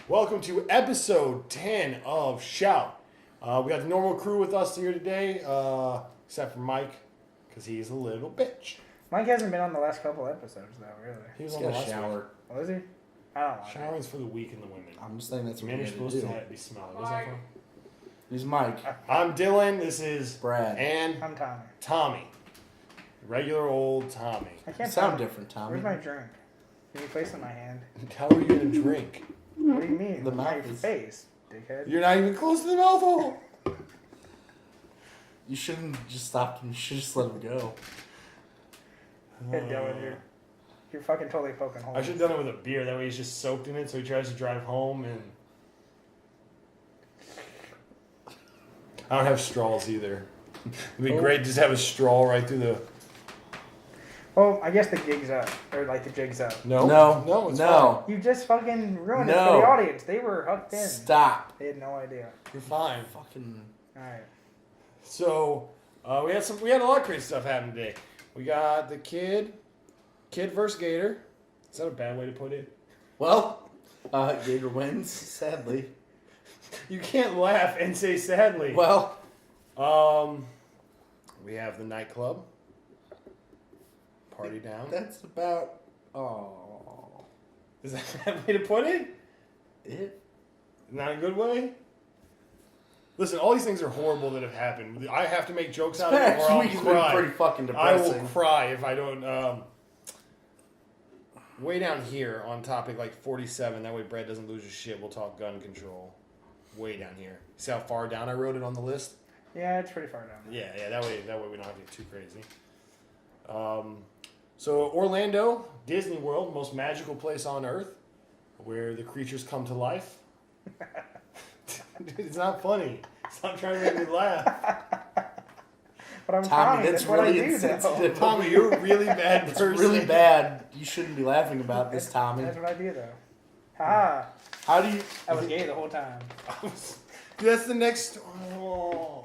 Welcome to episode 10 of Shout. We got the normal crew with us here today, except for Mike, because he's a little bitch. Mike hasn't been on the last couple episodes, though, really. He was He's on the got a last shower. week. Was he? I don't know. Showering's for the weak and the women. I'm just saying that's what Men are you're supposed supposed to be smelly. What's that from? He's Mike. I'm Dylan. This is Brad. and I'm Tommy. Tommy. Regular old Tommy. I You can't sound tell. different, Tommy. Where's my drink? Can you place it in my hand? How are you going to drink? What do you mean? The My mouth is- face, dickhead. You're not even close to the mouth hole. You shouldn't just stop him. You should just let him go. Hey, Dylan, you're fucking totally poking holes. I should have done it with a beer. That way he's just soaked in it, so he tries to drive home and... I don't have straws either. It'd be great to just have a straw right through the... Well, I guess the gig's up. Or, like, the jig's up. No, it's fine. You just fucking ruined it for No. the audience. They were hooked in. Stop. They had no idea. You're fine. Fucking. Alright. So, we had a lot of crazy stuff happen today. We got the kid versus Gator. Is that a bad way to put it? Well, Gator wins, sadly. You can't laugh and say sadly. Well, We have the nightclub. Party down. that's about. Oh. Is that a bad way to put it? It. Not a good way? Listen, all these things are horrible that have happened. I have to make jokes out of it Past or I'll week's been cry. pretty fucking I will depressing. cry if I don't. Way down here on topic like 47. That way Brad doesn't lose his shit. We'll talk gun control. Way down here. See how far down I wrote it on the list? Yeah, it's pretty far down. Yeah. That way we don't have to get too crazy. So Orlando, Disney World, most magical place on earth, where the creatures come to life. Dude, it's not funny. Stop trying to make me laugh. But I'm Tommy, Tommy. that's That's what really I do, though. insensitive. Tommy, you're a really bad It's person. really bad. You shouldn't be laughing about this, Tommy. That's what I do, though. Ha! How do you. I was gay the whole time. That's the next. Oh.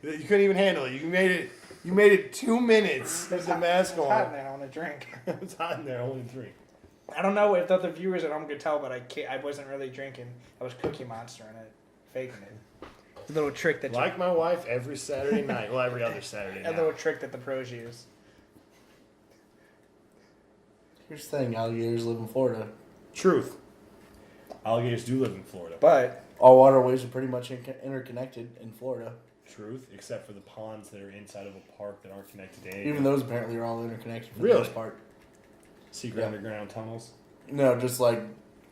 You couldn't even handle it. You made it 2 minutes with the mask It's hot in on. there. I want a drink. It's hot in there. Only 3. I don't know if the other viewers at home could tell, but I wasn't really drinking. I was Cookie Monster in it, faking it. A little trick that Like my wife, every Saturday night. Well, every other Saturday a night. little trick that the pros use. Here's the thing, alligators live in Florida. Truth. Alligators do live in Florida. But All waterways are pretty much interconnected in Florida. Truth, except for the ponds that are inside of a park that aren't connected to anything. Even those apparently are all interconnected for Really? the most part. Secret Yeah. underground tunnels. No, just like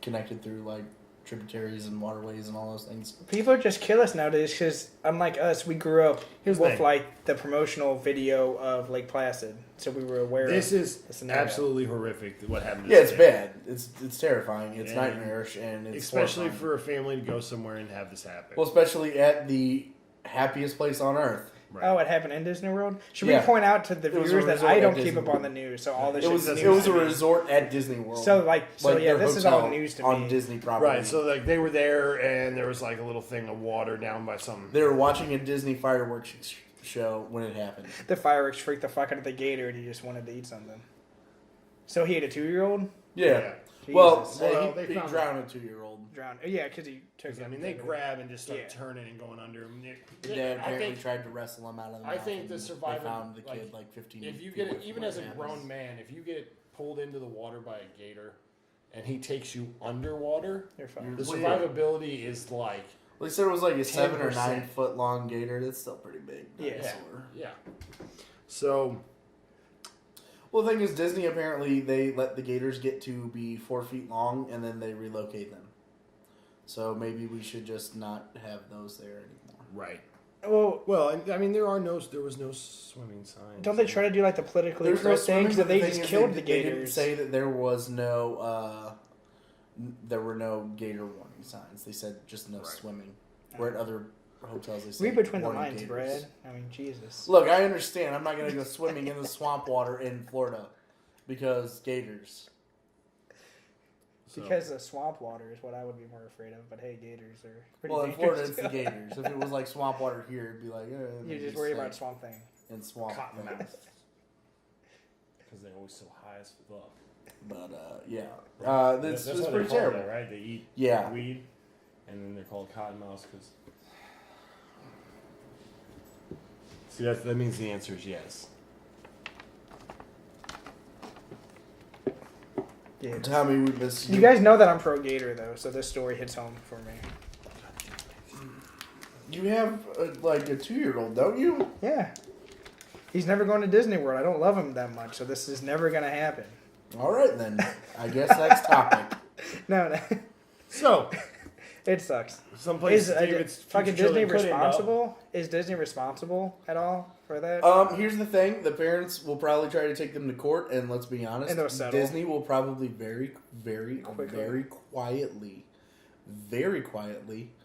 connected through like tributaries and waterways and all those things. people just kill us nowadays because, unlike us, we grew up Here's the with thing. like the promotional video of Lake Placid, so we were aware. This of is the scenario. absolutely horrific. What happened? To Yeah, it's this bad. It's terrifying. It's Yeah. nightmarish, and it's especially horrifying. for a family to go somewhere and have this happen. well, especially at the happiest place on earth. Right. Oh, it happened in Disney World. Should Yeah. we point out to the It was a viewers that resort I at don't keep Disney up on the news, so all this It was shit's news it was to a me. resort at Disney World. So yeah, their this is all hotel news to on me. Disney property. Right, so like they were there, and there was like a little thing of water down by some. they were watching a Disney fireworks show when it happened. The fireworks freaked the fuck out of the gator, and he just wanted to eat something. So he had a 2-year-old. Yeah. Well, Jesus. Well, he they found drowned a 2-year-old. Drowned. Yeah, because he took. I mean, they grab and just start Yeah. turning and going under him. The dad I apparently think tried to wrestle him out of the I mouth, think and the survivor- They found the like, kid like 15. if you feet get it, away from even where as a it happened. grown man, if you get pulled into the water by a gator, and he takes you underwater, They're fine. the Well, survivability is like Well, they said it was like a 7 or 10%. 9 foot long gator. That's still pretty big. Yeah. dinosaur. yeah. So Well, the thing is, Disney apparently they let the gators get to be 4 feet long, and then they relocate them. So maybe we should just not have those there anymore. right. Well, And, I mean, there was no swimming signs. don't they try to do like the politically There's no correct thing? swimming, Because but they the just thing is killed the they didn't gators. say that there was no there were no gator warning signs. They said just no Right. swimming. Where at other hotels they said Read between the warning lines, gators. Brad. I mean, Jesus. Look, I understand. I'm not going to go swimming in the swamp water in Florida because gators. So- Because the swamp water is what I would be more afraid of. But hey, gators are pretty Well, in dangerous. Florida, it's the gators. If it was like swamp water here, it'd be like, You just worry about Swamp Thing. and swamp. Cottonmouth. things. Because they're always so high as fuck. But yeah, That's this is what pretty they call terrible. that, right? They eat Yeah. weed, and then they're called cottonmouths because. See, that means the answer is yes. Yeah. Tommy, we miss you. You guys know that I'm pro Gator though, so this story hits home for me. You have like a 2-year-old, don't you? Yeah. He's never going to Disney World. I don't love him that much, so this is never gonna happen. All right then. I guess next topic. No. So, It sucks. some places Is David's fucking future Disney children couldn't know. responsible? Is Disney responsible at all for that? Here's the thing: the parents will probably try to take them to court, and let's be honest, And they'll settle. Disney will probably very Quickly. quietly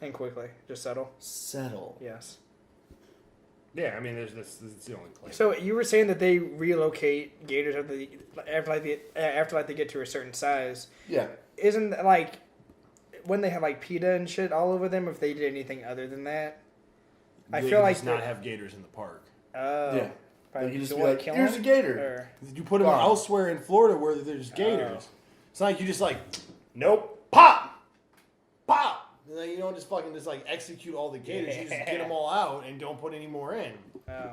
And quickly, just settle. settle. Yes. Yeah, I mean, this is the only place. So you were saying that they relocate gators after they get to a certain size. Yeah, Isn't that, like when they have like PETA and shit all over them? If they did anything other than that, I They feel can like just not have gators in the park. Oh, yeah. probably They can just so be what, like, kill "Here's a them? gator." Or- You put them Gone. elsewhere in Florida where there's gators. Oh. It's not like you just like, nope, pop, pop. And then you don't just fucking just like execute all the gators. You just get them all out and don't put any more in. Oh.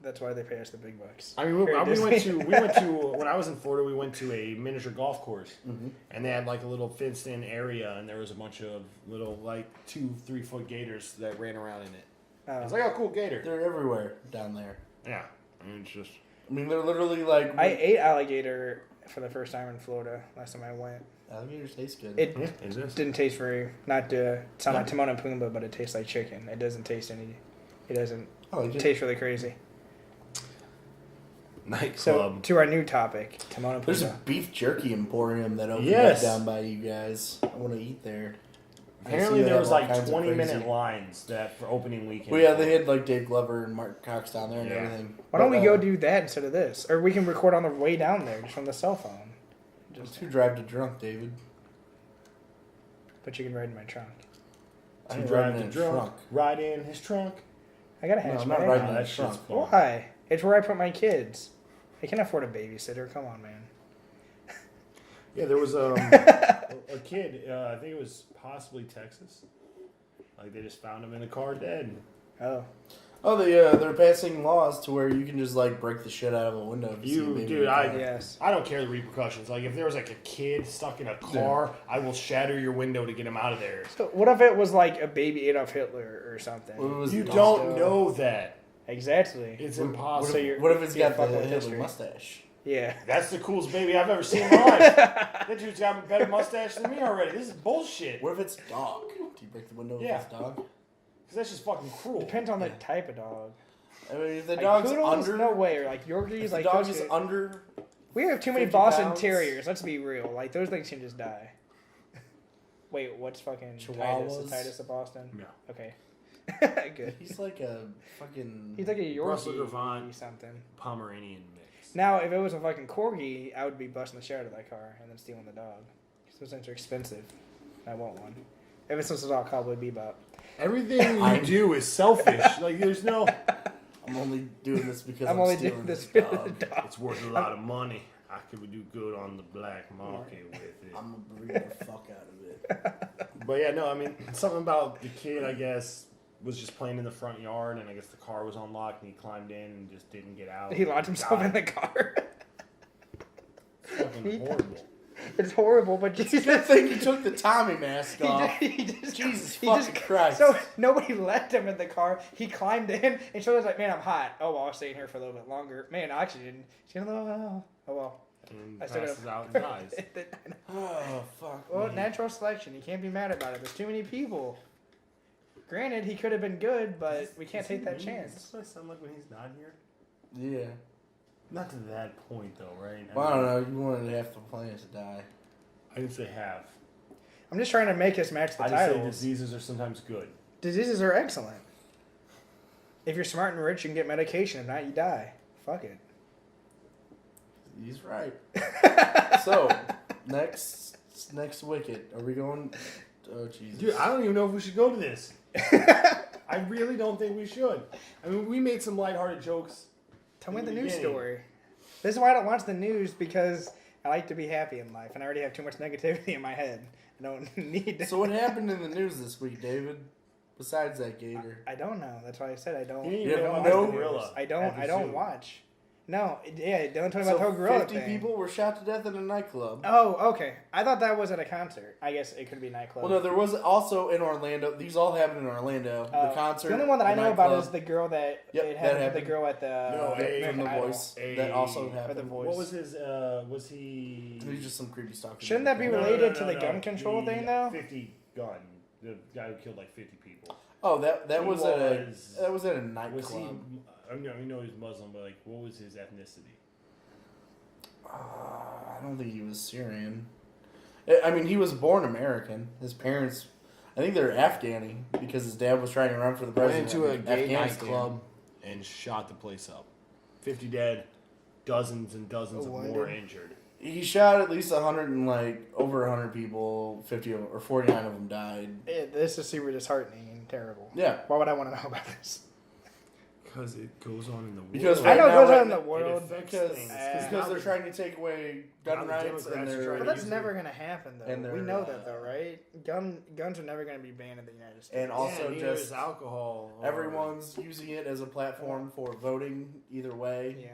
That's why they pay us the big bucks. I mean, we Here at went Disney. to when I was in Florida. We went to a miniature golf course, Mm-hmm. and they had like a little fenced-in area, and there was a bunch of little like 2-3 foot gators that ran around in it. Oh. It's like a cool gator. They're everywhere down there. Yeah, I mean, it's just I mean, they're literally like I ate alligator for the first time in Florida last time I went. alligators taste good. It yeah, it is. didn't taste very not to sound like Timon and Pumbaa, but it tastes like chicken. It doesn't taste any. It doesn't I like it. taste really crazy. Nightclub. So to our new topic, Timon and There's a Pumbaa. beef jerky emporium that opened Yes. up down by you guys. I want to eat there. I Apparently, see they there have was all like kinds of 20-minute crazy- lines that for opening weekend. Well, yeah, they had like Dave Glover and Mark Cox down there and Yeah. everything. Why don't But, we go do that instead of this, or we can record on the way down there just from the cell phone. Just who drive to drunk, David? But you can ride in my trunk. I to ain't drive riding the in a drunk, trunk. ride in his trunk. I got a No, hatchback. I'm not riding in that a shit's trunk. fun. Why? It's where I put my kids. I can't afford a babysitter. Come on, man. Yeah, there was a kid. I think it was possibly Texas. Like they just found him in the car dead. Oh. Oh, they're passing laws to where you can just like break the shit out of a window. If you see a You, baby dude, in a car. Yes. I don't care the repercussions. Like if there was like a kid stuck in a car, I will shatter your window to get him out of there. So what if it was like a baby Adolf Hitler or something? What was You it? don't know that. Exactly. It's What impossible. So you're- What if it's you're got the fucking with Hitler history. mustache? Yeah. That's the coolest baby I've ever seen in my life. That dude's got a better mustache than me already. This is bullshit. What if it's dog? Do you break the window Yeah. with this dog? Because that's just fucking cruel. Depends on the type of dog. I mean, if the Like dog's poodles, under, no way. Or like Yorkies, if the like dog those is could- under, we have too many 50 Boston pounds. Terriers. Let's be real. Like those things can just die. Wait, what's fucking Titus? Chihuahuas? The Titus of Boston? Yeah. Okay. Good. he's like a fucking. He's like a Brussels Yorkie Griffon. something. Pomeranian mix. Now, if it was a fucking Corgi, I would be busting the shit out of that car and then stealing the dog. 'Cause those things are expensive. I want one. Ever since it's all Cowboy Bebop. Everything you do is selfish. Like there's no. I'm only doing this because I'm I'm, only stealing doing this this for the dog. dog. It's worth a lot of money. I could do good on the black market with it. I'm gonna breed the fuck out of it. But yeah, no, I mean something about the kid. I guess was just playing in the front yard, and I guess the car was unlocked, and he climbed in and just didn't get out. He locked himself in the car. Fucking horrible. It's horrible, but Good Jesus. thing you took the Tommy mask off. Jesus fucking Christ. So nobody left him in the car. He climbed in, and she was like, "Man, I'm hot. Oh, well, I'll stay in here for a little bit longer. Man, oxygen. She's like, oh well." And I still passes got- out and dies. Oh fuck. Well, me. natural selection. You can't be mad about it. There's too many people. Granted, he could have been good, but we can't take that Does chance. this what I sound like when he's not here? Yeah. Not to that point though, right? Well, I don't know. You wanted half the planet to die. I didn't say have. I'm just trying to make us match the I just say titles. diseases are sometimes good. Diseases are excellent. If you're smart and rich, you can get medication. If not, you die. Fuck it. He's right. So, next wicket. Are we going? Oh Jesus. Dude, I don't even know if we should go to this. I really don't think we should. I mean, we made some lighthearted jokes. Tell me In the the news beginning. story. This is why I don't watch the news, because I like to be happy in life, and I already have too much negativity in my head. I don't need to. So what happened in the news this week, David? Besides that gator. I don't know. That's why I said I don't. You You don't have watch no- the gorilla I at don't. the I don't zoo. watch. No. Yeah. Don't tell me So about the whole gorilla 50 thing. people were shot to death in a nightclub. Oh, okay. I thought that was at a concert. I guess it could be a nightclub. Well, no, there was also in Orlando. These all happened in Orlando. The concert. The only one that I the know about nightclub. is the girl that Yep, it that happened to the happened. girl at the No, from American The Idol. Voice. That also For The happened. Voice. What was his? Was he? He's just some creepy stalker. Shouldn't that be No, no, related no, to the no. gun control thing, though? 50 gun. The guy who killed like 50 people. Oh, that He was at a nightclub. Was he? I know he's Muslim, but like, what was his ethnicity? I don't think he was Syrian. I mean, he was born American. His parents, I think they're Afghani because his dad was trying to run for the Went president. into a of gay Afghanistan. nightclub and shot the place up. 50 dead, dozens and dozens of more injured. He shot at least 100 and like over 100 people. 50 or 49 of them died. This is super disheartening and terrible. Yeah. Why would I want to know about this? Because it goes on in the world. Because I know right it goes now, on in the it world. affects Because things. because they're trying to take away gun Now the rights Democrats and are they're trying But to that's never going to happen, though. And We they're, know that, though, right? Guns are never going to be banned in the United States. and also neither just is alcohol. everyone's using it as a platform for voting either way. Yeah.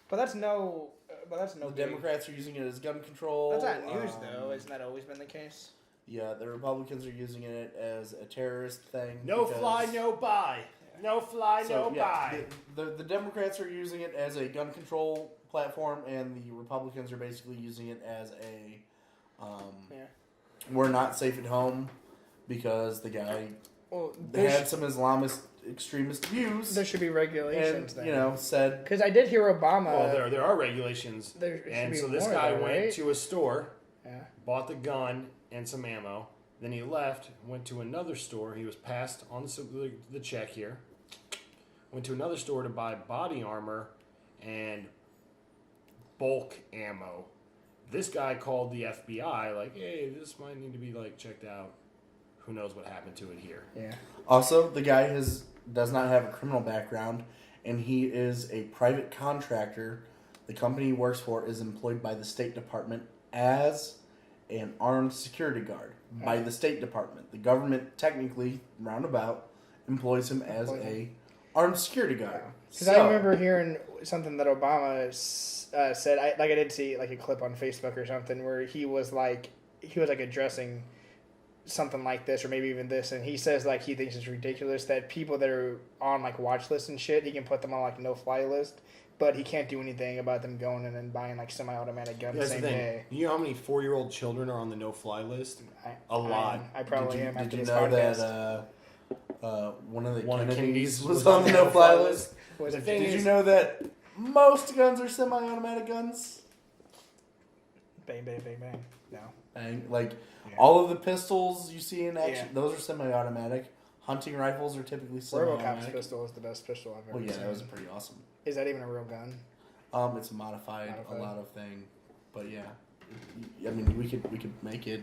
But that's no. The big- Democrats are using it as gun control. That's not news, though. Isn't that always been the case? Yeah, the Republicans are using it as a terrorist thing. No because- fly, no buy. No fly, So, no yeah, buy. the Democrats are using it as a gun control platform, and the Republicans are basically using it as a Yeah. we're not safe at home because the guy Well, had some Islamist extremist views there should be regulations and then. said Because I did hear Obama. Well, there are regulations. There should And be so this more, guy though, went right? to a store, Yeah. bought the gun and some ammo. Then he left, went to another store. He was passed on the check here. Went to another store to buy body armor and bulk ammo. This guy called the FBI, like, hey, this might need to be like checked out. Who knows what happened to it here? Yeah. also the guy does not have a criminal background, and he is a private contractor. The company he works for is employed by the State Department as an armed security guard by the State Department. The government technically, roundabout, employs him as a armed security guard. Because I remember hearing something that Obama said. I did see like a clip on Facebook or something where he was like addressing something like this or maybe even this, and he says like he thinks it's ridiculous that people that are on like watch lists and shit, he can put them on like no fly list, but he can't do anything about them going in and buying like semi-automatic guns the That's the same thing. day. You know how many 4-year-old children are on the no-fly list? I- A lot. I probably am Did after you this know podcast. that one of the One of Kennedys Kennedy's was on the no-fly list? Was The it thing Did you is- know that most guns are semi-automatic guns? bang bang bang bang? No. And like Yeah. all of the pistols you see in action, Yeah. those are semi-automatic. Hunting rifles are typically RoboCop's semi-automatic. pistol is the best pistol I've ever Well, yeah, seen. that was pretty awesome. Is that even a real gun? It's modified a Modified. lot of thing, but yeah, I mean we could make it.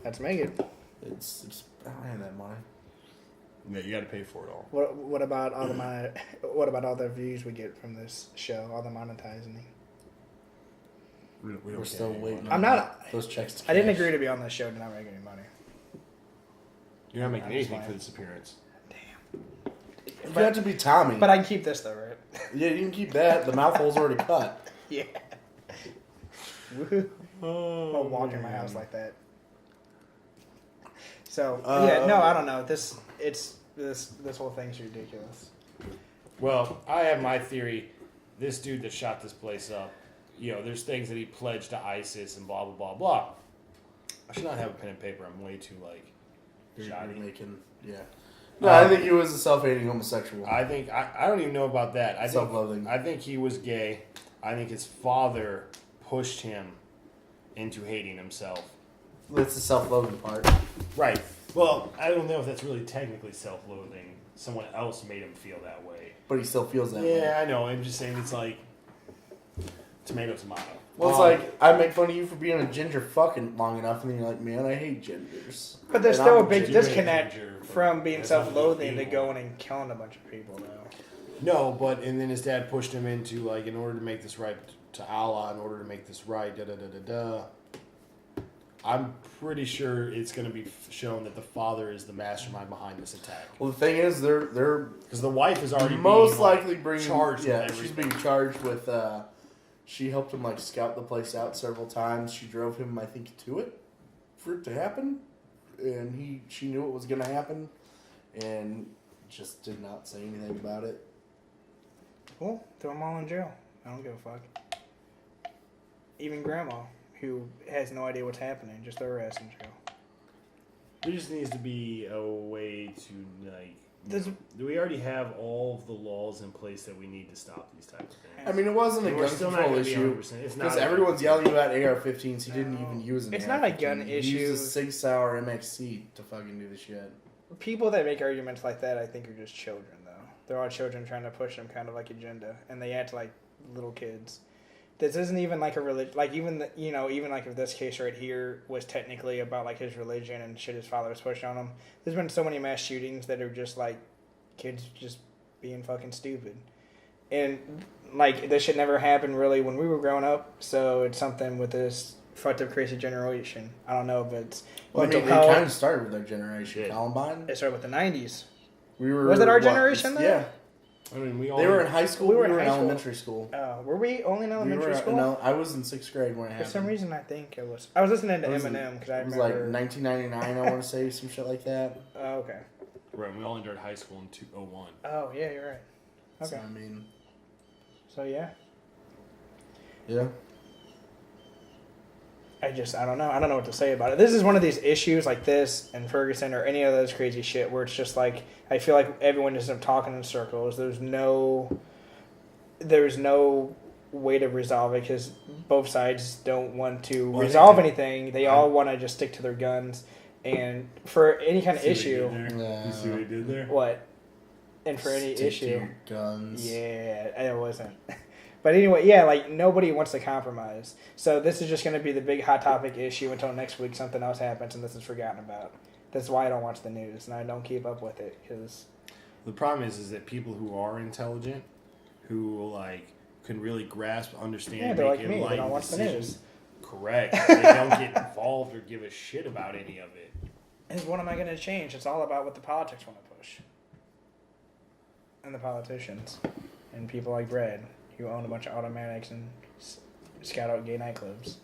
Let's make it. It's I don't have that money. Yeah, you got to pay for it all. What about all the what about all the views we get from this show? All the monetizing. We're still waiting. I'm on not- those checks. To I didn't cash. agree to be on this show to not make any money. You're not making I'm anything fine. for this appearance. You got to be Tommy. But I can keep this though, right? Yeah, you can keep that. The mouth hole's already cut. Yeah. Woohoo. I'll walk in my house like that. So yeah, no, I don't know. This whole thing's ridiculous. Well, I have my theory. This dude that shot this place up, there's things that he pledged to ISIS and blah, blah, blah, blah. I should not have a pen and paper. I'm way too, You're shoddy. making, yeah. No, I think he was a self-hating homosexual. I think, I don't even know about that. Self-loathing. I think he was gay. I think his father pushed him into hating himself. That's the self-loathing part. Right. Well, I don't know if that's really technically self-loathing. Someone else made him feel that way. But he still feels that way. Yeah, I know. I'm just saying it's like tomato. Well, it's like, I make fun of you for being a ginger fucking long enough, and then you're like, man, I hate gingers. But there's And still I'm a big ginger, disconnect ginger, but from being that's not self-loathing to evil. going and killing a bunch of people, though. No, but and then his dad pushed him into in order to make this right to Allah in order to make this right. Da da da da da. I'm pretty sure it's going to be shown that the father is the mastermind behind this attack. Well, the thing is, they're Because the wife is already most being, likely bringing charged. Yeah, with she's everything. being charged with. She helped him like scout the place out several times. She drove him, I think, to it for it to happen, and she knew it was going to happen, and just did not say anything about it. Cool. Throw them all in jail. I don't give a fuck. Even grandma, who has no idea what's happening, just throw her ass in jail. There just needs to be a way to like. Does- Do we already have all of the laws in place that we need to stop these type of things? I mean, it wasn't a We're gun still not control going to be issue 100%. It's not. because a- everyone's yelling about AR-15s. He didn't No. even use an It's AR-15. not a gun He issue. used a Sig Sauer MXC to fucking do the shit. People that make arguments like that, I think, are just children, though. They're all children trying to push some kind of like agenda, and they act like little kids. This isn't even like a religion. Like even even like if this case right here was technically about like his religion and shit his father was pushing on him. There's been so many mass shootings that are just like kids just being fucking stupid, and like this shit never happened really when we were growing up. So it's something with this fucked up crazy generation. I don't know if it's Well, I mean, mental it health. kind of started with our generation. Shit. Columbine. It started with the 90s. We were. Was it our what, generation, though? Yeah. I mean, we all. They were in high school. We We were were, in in high school. elementary school. Were we only in elementary we were, school? No, I was in 6th grade when it For happened. some reason, I think it was. I was listening to It was Eminem because I It was remember. like 1999, I want to say, some shit like that. Oh, okay. Right, we all entered high school in 2001. Oh yeah, you're right. So, Okay. I mean, So yeah, yeah. I don't know. I don't know what to say about it. This is one of these issues like this and Ferguson or any of those crazy shit where it's just like I feel like everyone ends up talking in circles. There's no way to resolve it because both sides don't want to Well, I resolve think anything. They all want to just stick to their guns. And for any kind of issue, Yeah. You see what he did there? what? And for any Stick to issue, your guns. yeah, it wasn't. But anyway, yeah, like nobody wants to compromise. So this is just going to be the big hot topic issue until next week something else happens and this is forgotten about. That's why I don't watch the news and I don't keep up with it because The problem is that people who are intelligent, who like can really grasp, understand, yeah, and they're make like me. They enlightened don't watch the decisions. news. Correct. They don't get involved or give a shit about any of it. And what am I going to change? It's all about what the politics want to push. And the politicians. And people like Brad, who own a bunch of automatics and scout out gay nightclubs.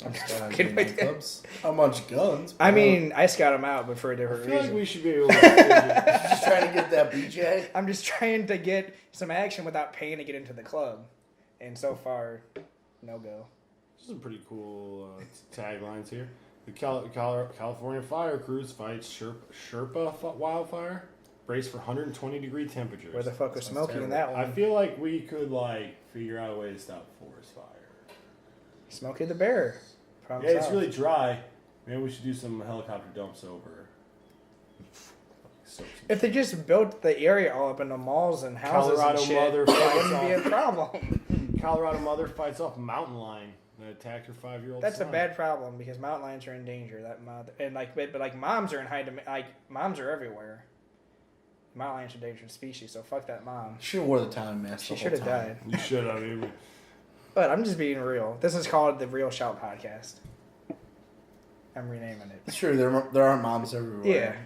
I'm just fucking with you. Clubs. How much guns? I bro? mean, I scout them out, but for a I different feel reason. like we should be able to figure just trying to get that BJ. I'm just trying to get some action without paying to get into the club. And so far, no go. some pretty cool taglines here. The California fire crews fight Sherpa wildfire. Brace for 120-degree temperatures. Where the fuck was Sounds Smokey in terrible. that I one? feel like we could figure out a way to stop forest fire. Smokey the Bear. Problem Yeah, it's solved. really dry. Maybe we should do some helicopter dumps over. If they just built the area all up into malls and houses Colorado and shit, mother it fights wouldn't be a off. problem. Colorado mother fights off mountain lion that attacked her 5-year-old That's son. a bad problem because mountain lions are in danger. That mother and but moms are in high demand. Like moms are everywhere. Mountain lions are a dangerous species, so fuck that mom. Should have wore the time mask. She the should whole have time. died. You should have. Maybe. But I'm just being real. This is called the Real Shout Podcast. I'm renaming it. It's true. There aren't moms everywhere. Yeah.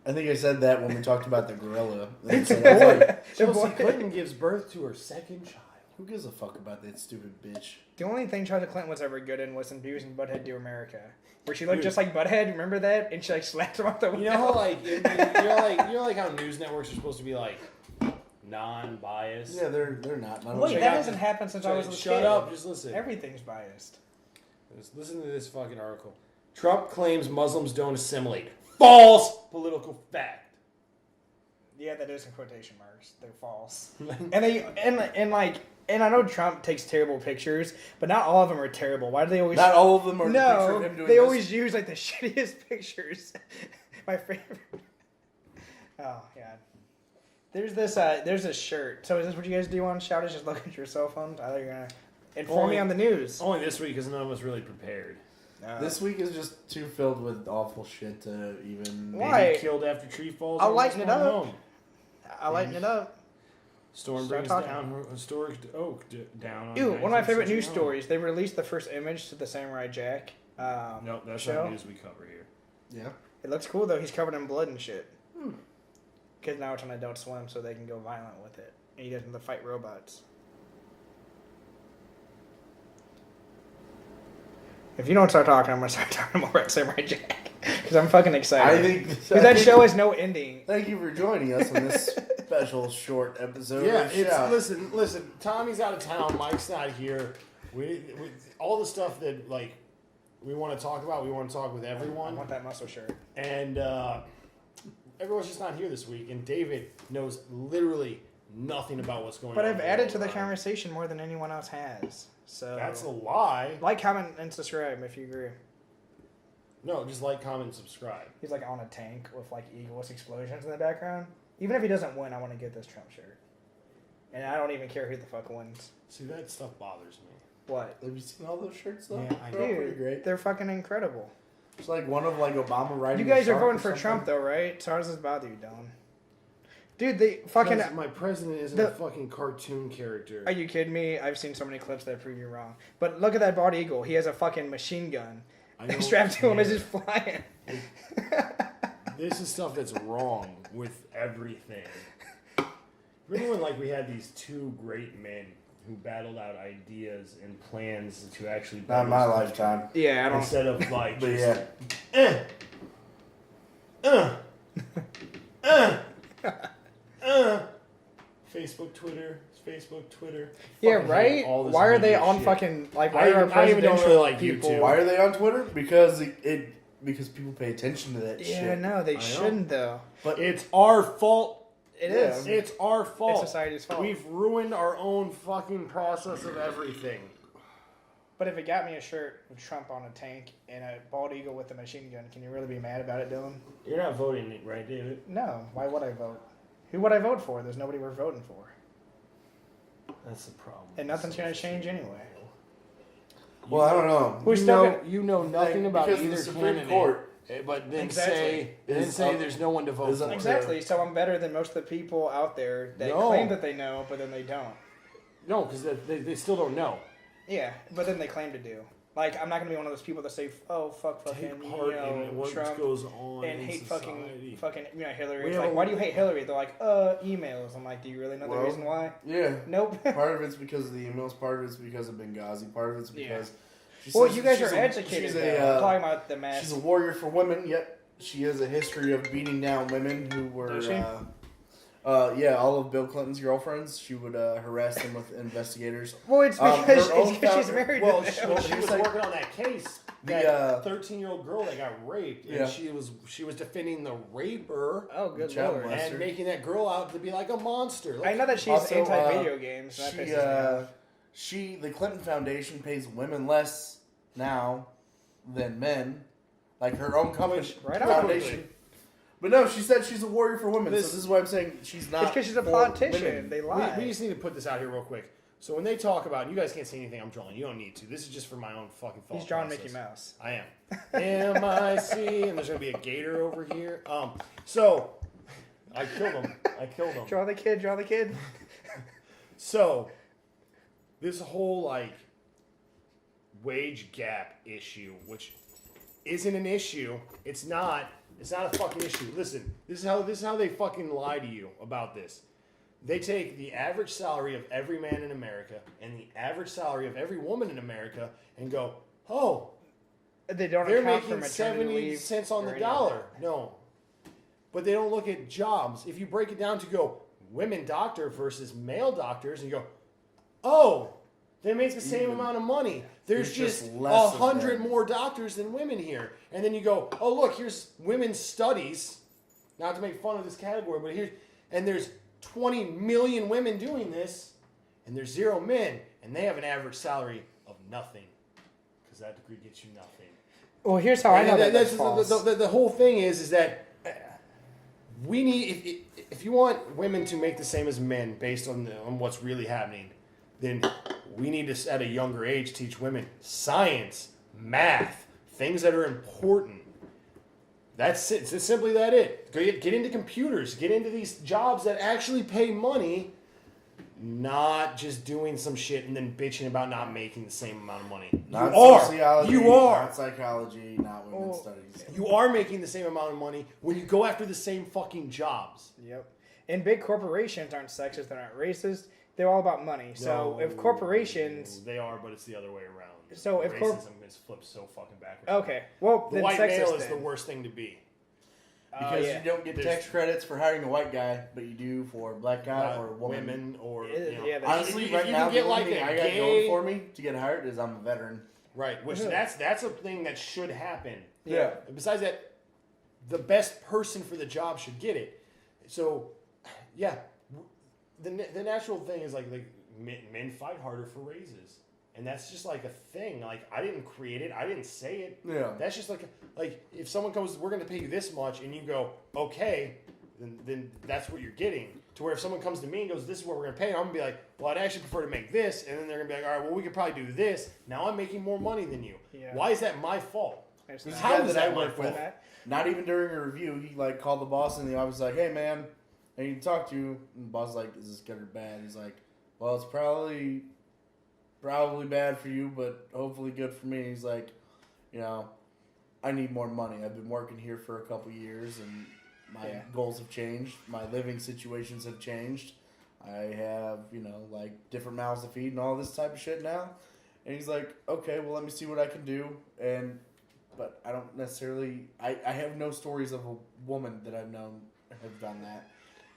I think I said that when we talked about the gorilla. It's So a that's boy. like, Chelsea Clinton gives birth to her second child. who gives a fuck about that stupid bitch? The only thing Chelsea Clinton was ever good in was in Beavis and Butthead Do America, where she looked Dude. just like Butthead. Remember that? And she slapped him off the window. You know how how news networks are supposed to be non-biased. Yeah, they're not. Wait, Check that out- hasn't happened since I was a Shut kid. up. Just listen. Everything's biased. Just listen to this fucking article. Trump claims Muslims don't assimilate. False political fact. Yeah, that is in quotation marks. They're false. And I know Trump takes terrible pictures, but not all of them are terrible. Why do they always? Not all of them are the picture No, of him doing they this. always use the shittiest pictures. My favorite. Oh god. There's this shirt. So is this what you guys do on Shout? Is just look at your cell phones? I thought you were gonna inform me on the news. Only this week because none of us really prepared. This week is just too filled with awful shit to even. Why? Baby killed after tree falls. I'll on lighten this it one up. home. I lighten it up. Storm Start brings talking. down historic oak down. On Ew, one of my favorite 19th news century home. stories. They released the first image to the Samurai Jack. No, that's show. not news we cover here. Yeah. It looks cool though. He's covered in blood and shit. Because now it's on Adult Swim, so they can go violent with it. And he doesn't have to fight robots. If you don't start talking, I'm gonna start talking more about Samurai Jack. Because I'm fucking excited. I think Because that show has no ending. Thank you for joining us on this special short episode. Yeah, of it's Shout. listen. Tommy's out of town. Mike's not here. We all the stuff that like we want to talk about. We want to talk with I everyone, want that muscle shirt. and everyone's just not here this week. And David knows literally nothing about what's going But on. I've in the added to the world around. conversation more than anyone else has. So That's a lie. like, comment, and subscribe if you agree. No, just like, comment, subscribe. He's like on a tank with like eagles explosions in the background. Even if he doesn't win, I want to get this Trump shirt. And I don't even care who the fuck wins. See, that stuff bothers me. What? Have you seen all those shirts though? Yeah, I They're all pretty Dude, great. they're fucking incredible. It's like one of like Obama riding. You guys a are shark voting or for something. Trump though, right? So how does this bother you, Dylan? Dude, they fucking... Because my president isn't the- a fucking cartoon character. Are you kidding me? I've seen so many clips that prove you wrong. But look at that bald eagle. He has a fucking machine gun. I don't Strapped to him as care. he's flying. This is stuff that's wrong with everything. Remember when like we had these two great men who battled out ideas and plans to actually Not in my better this country? lifetime. Yeah, I don't... Instead of like But just, yeah, Facebook, Twitter. Yeah, Fucking hate right? all this Why are they media on shit. fucking... Like, I why are our even- I even don't presidential really like people... YouTube. why are they on Twitter? Because because people pay attention to that Yeah, shit. no, they know. shouldn't, though. But It's our fault. It Yeah. is. It's our fault. It's society's fault. We've ruined our own fucking process of everything. But if it got me a shirt with Trump on a tank and a bald eagle with a machine gun, can you really be mad about it, Dylan? You're not voting, right, David? No. Why would I vote? Who would I vote for? There's nobody we're voting for. That's the problem. And nothing's going to change anyway. well, I don't know. We're You still know, gonna- you know nothing about because either the Supreme candidate. Court But then Exactly. say Is say up- there's no one to vote is up for. to- Exactly. So I'm better than most of the people out there that No. claim that they know, but then they don't. No, because they still don't know. Yeah, but then they claim to do. Like, I'm not going to be one of those people that say, oh, fuck fucking, Take you part know, in what Trump. goes on And in hate society. fucking, you know, Hillary. We It's have like, a- why do you hate Hillary? They're like, emails. I'm like, do you really know the Well, reason why? Yeah. Nope. Part of it's because of the emails. Part of it's because of Benghazi. Part of it's Yeah. because. she Well, says you guys she's are a- educated, she's though. a, I'm talking about the mass. She's a warrior for women, yet she has a history of beating down women who were. Does she? Yeah, all of Bill Clinton's girlfriends. She would harass them with investigators. Well, it's her because own she's founder- married Well, to she, them. well, she It's was like- working on that case. The, That 13-year-old girl that got raped, and Yeah. she was defending the raper Oh, good Child lord. molester. and making that girl out to be like a monster. I know that she's Also, anti-video games. And that pisses me off. The Clinton Foundation pays women less now than men, like her own company right on. foundation. But no, she said she's a warrior for women. This- so this is why I'm saying she's not. It's because she's a for politician. women. They We, lie. we just need to put this out here real quick. So when they talk about, you guys can't see anything I'm drawing. You don't need to. This is just for my own fucking thought He's drawing process. Mickey Mouse. I am. M-I-C, and there's going to be a gator over here. So, I killed him. Draw the kid, draw the kid. So, this whole, like, wage gap issue, which isn't an issue. It's not a fucking issue. Listen, this is how they fucking lie to you about this. They take the average salary of every man in America and the average salary of every woman in America and go, oh, They don't they're account for making maternity 70 leave cents on or the any of dollar. that. No. But they don't look at jobs. If you break it down to go women doctor versus male doctors, and you go, oh, they make the same Even. amount of money. There's There's just just less of 100 them. more doctors than women here. And then you go, oh, look, here's women's studies. Not to make fun of this category, but there's 20 million women doing this, and there's 0 men, and they have an average salary of nothing. Because that degree gets you nothing. Well, here's how I know that that's the, false. the whole thing is that we need if you want women to make the same as men based on what's really happening, then we need to at a younger age teach women science, math, things that are important. That's it. It's simply that it. Get into computers. Get into these jobs that actually pay money, not just doing some shit and then bitching about not making the same amount of money. Not you are. sociology, You are. Not psychology, not women's studies. You are making the same amount of money when you go after the same fucking jobs. Yep. And big corporations aren't sexist. They're not racist. They're all about money. So if corporations, They are, but it's the other way around. So if racism is flipped so fucking backwards. okay, well The then white sexist male is then. the worst thing to be. Because yeah. you don't get tax credits for hiring a white guy, but you do for a black guy or a woman. Women or Yeah, that's- Honestly, If right you now, can get the like only thing a I got gay- going for me to get hired is I'm a veteran. right, which Yeah. that's a thing that should happen. Yeah. Besides that, the best person for the job should get it. So, yeah, the natural thing is like men fight harder for raises, and that's just like a thing. Like I didn't create it, I didn't say it. Yeah. That's just like if someone comes, we're going to pay you this much, and you go okay, then that's what you're getting. To where if someone comes to me and goes, this is what we're going to pay, I'm going to be like, well, I'd actually prefer to make this, and then they're going to be like, all right, well, we could probably do this. Now I'm making more money than you. Yeah. Why is that my fault? It's This not. How guy is that I that my work with, fault? not even during a review, he like called the boss in the office like, hey man, I need to talk to you. And the boss is like, is this good or bad? He's like, well, it's probably bad for you, but hopefully good for me. He's like, I need more money. I've been working here for a couple years and my goals have changed. My living situations have changed. I have, like different mouths to feed and all this type of shit now. And he's like, okay, well, let me see what I can do. But I don't necessarily, I have no stories of a woman that I've known have done that.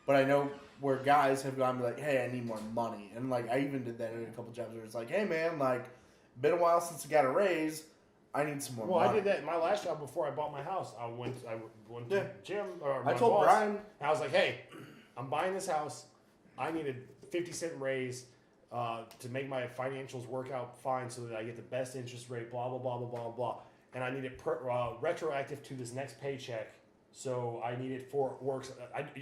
But I know where guys have gone and be like, hey, I need more money. And like, I even did that in a couple jobs where it's like, hey man, like, been a while since I got a raise. I need some more money. I did that in my last job before I bought my house. I went to the gym, or my I told boss, Brian. and I was like, hey, I'm buying this house. I need a 50-cent raise to make my financials work out fine so that I get the best interest rate, blah, blah, blah, blah, blah, blah. And I need it retroactive to this next paycheck. So I need it for works.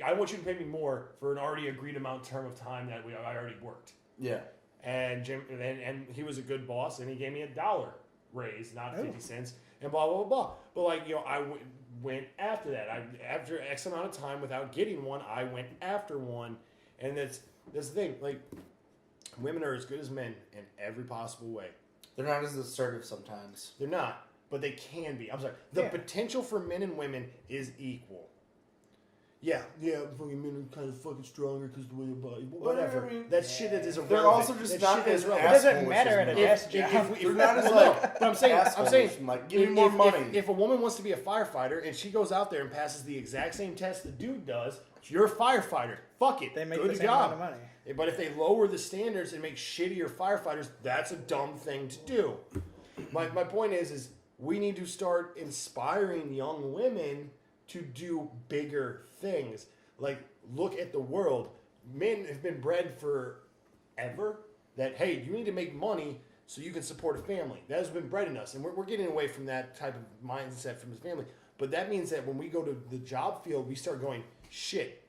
I want you to pay me more for an already agreed amount term of time that I already worked. Yeah. And Jim, and he was a good boss, and he gave me $1 raise, not 50 cents, and blah blah blah blah. But like I went after that. After X amount of time without getting one, I went after one, and that's the thing. Like women are as good as men in every possible way. They're not as assertive sometimes. They're not, but they can be. I'm sorry. The potential for men and women is equal. Yeah, fucking men are kind of fucking stronger because the way their body. Whatever. That shit is irrelevant. They're also just That not shit as is It irrelevant. doesn't matter at a desk job. They're not as well, like. no, but I'm saying, assholes. Like, give me more money. If a woman wants to be a firefighter and she goes out there and passes the exact same test the dude does, you're a firefighter. Fuck it. They make Good the same job. amount of money. But if they lower the standards and make shittier firefighters, that's a dumb thing to do. My point is we need to start inspiring young women to do bigger things. Like, look at the world. Men have been bred forever that, hey, you need to make money so you can support a family. That has been bred in us. And we're getting away from that type of mindset from the family. But that means that when we go to the job field, we start going, shit,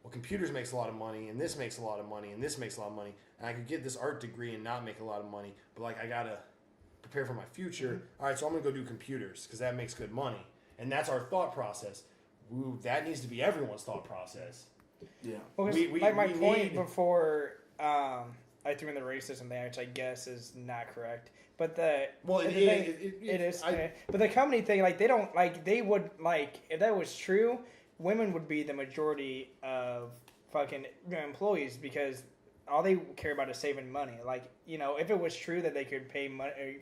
well, computers makes a lot of money, and this makes a lot of money, and this makes a lot of money. And I could get this art degree and not make a lot of money. But, like, I got to prepare for my future. All right, so I'm going to go do computers because that makes good money. And that's our thought process. Ooh, that needs to be everyone's thought process. Yeah. Well, 'cause We my point need- before I threw in the racism thing, which I guess is not correct. But It is. But the company thing, like they don't like they would like if that was true, women would be the majority of fucking employees because all they care about is saving money. Like if it was true that they could pay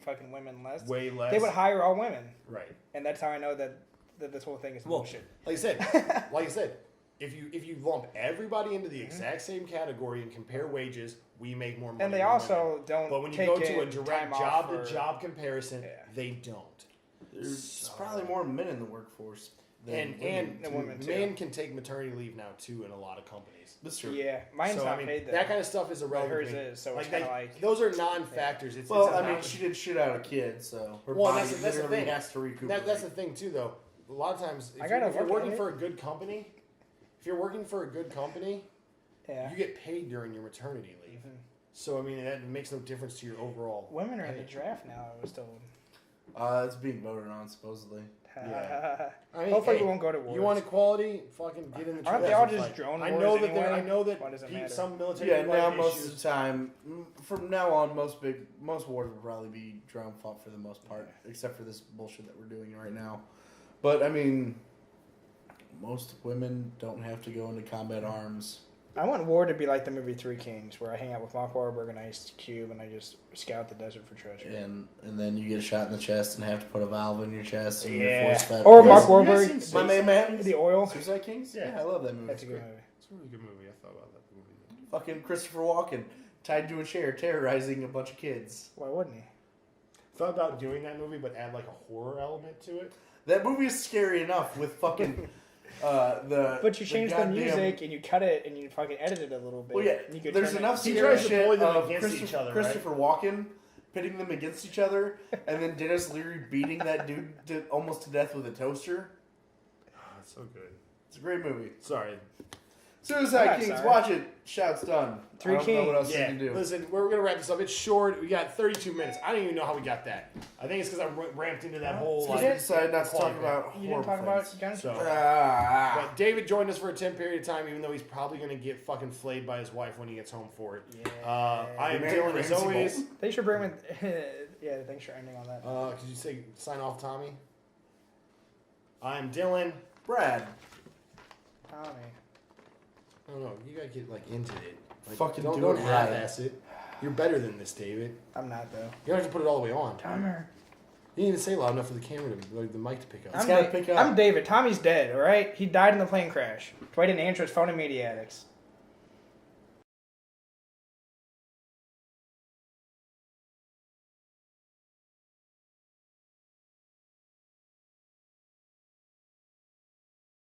fucking women less, way less. they would hire all women, Right. and that's how I know that this whole thing is bullshit. Like I said, if you lump everybody into the exact same category and compare wages, we make more money. And they than also women. don't. But when you take go to a in direct time off job for- to job comparison, Yeah. they don't. There's probably more men in the workforce than And women, too. men can take maternity leave now too in a lot of companies. That's true. Yeah, mine's So, not I mean, paid though. that kind of stuff is irrelevant. hers to me. is, so it's kinda like- those are non-factors. It's Well, it's a I mean, non- she did shit out of kids, so her Well, body that's the literally thing. has to recuperate. That's the thing too, though. A lot of times, I if gotta you're work working on it. for a good company, Yeah. you get paid during your maternity leave. So I mean, that makes no difference to your overall. Women are in pay. the draft now. I was told. It's being voted on supposedly. Yeah. I mean, Hopefully hey, we won't go to war. You want equality? Fucking get in the. Aren't they trenches all and just fight. drone I wars know that anyway? I know that What does it matter? some military. Yeah, people now have most issues. of the time, from now on, most wars will probably be drone fought for the most part, except for this bullshit that we're doing right now. But I mean, most women don't have to go into combat arms. I want war to be like the movie Three Kings, where I hang out with Mark Wahlberg and Ice Cube, and I just scout the desert for treasure. And then you get shot in the chest and have to put a valve in your chest and Yeah. you're force fed. Or You Mark guys- Wahlberg. you guys seen My main man, The Oil. Suicide Kings. Yeah. Yeah, I love that movie. That's a It's good great. movie. It's a really good movie. I thought about that movie. Fucking Christopher Walken tied to a chair, terrorizing a bunch of kids. Why wouldn't he? Thought about doing that movie, but add like a horror element to it. That movie is scary enough with fucking the. But you change the goddamn- music and you cut it and you fucking edit it a little bit. Well, yeah, and you could there's turn enough He scary tries to shit bully them of against each other, right? Christopher Walken pitting them against each other, and then Dennis Leary beating that dude almost to death with a toaster. Oh, that's so good. It's a great movie. Sorry. Suicide I'm Kings, sorry. watch it. Shout's done. Three I don't know what Kings. else Yeah. you can do. Listen, we're gonna wrap this up. It's short. We got 32 minutes. I don't even know how we got that. I think it's because I ramped into that whole. So Like, we decided not to talk quality about You didn't horrible talk about things. guns? So, Ah. but David joined us for a 10 period of time, even though he's probably gonna get fucking flayed by his wife when he gets home for it. Yeah. I am Mary Dylan as Ramsey always. Bolton. Thanks for bringing. Yeah, thanks for ending on that. Could you say sign off, Tommy? I'm Dylan. Brad. Tommy. I don't know. You gotta get like into it. Like, Fucking don't do it right. half-ass it. You're better than this, David. I'm not though. You don't have to put it all the way on. Tomer. You didn't even say loud enough for the camera to, like, the mic to pick up. It's gotta pick up. I'm David. Tommy's dead. All right. He died in the plane crash. Dwight didn't answer his phone in media addicts.